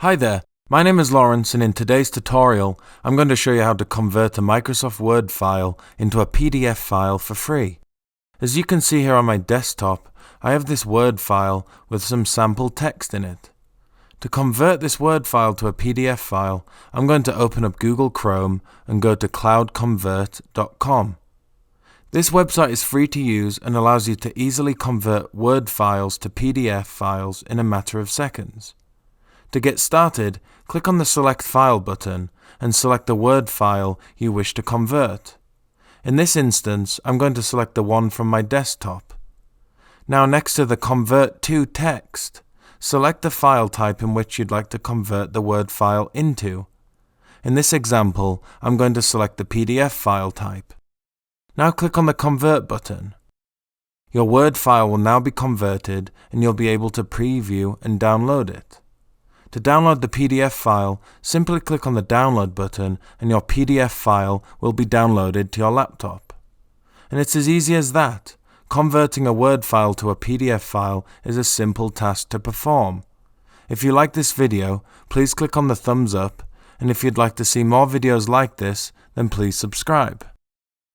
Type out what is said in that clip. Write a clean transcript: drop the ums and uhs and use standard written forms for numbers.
Hi there, my name is Lawrence, and in today's tutorial I'm going to show you how to convert a Microsoft Word file into a PDF file for free. As you can see here on my desktop, I have this Word file with some sample text in it. To convert this Word file to a PDF file, I'm going to open up Google Chrome and go to cloudconvert.com. This website is free to use and allows you to easily convert Word files to PDF files in a matter of seconds. To get started, click on the Select File button and select the Word file you wish to convert. In this instance, I'm going to select the one from my desktop. Now, next to the Convert to text, select the file type in which you'd like to convert the Word file into. In this example, I'm going to select the PDF file type. Now click on the Convert button. Your Word file will now be converted and you'll be able to preview and download it. To download the PDF file, simply click on the Download button and your PDF file will be downloaded to your laptop. And it's as easy as that. Converting a Word file to a PDF file is a simple task to perform. If you like this video, please click on the thumbs up, and if you'd like to see more videos like this, then please subscribe.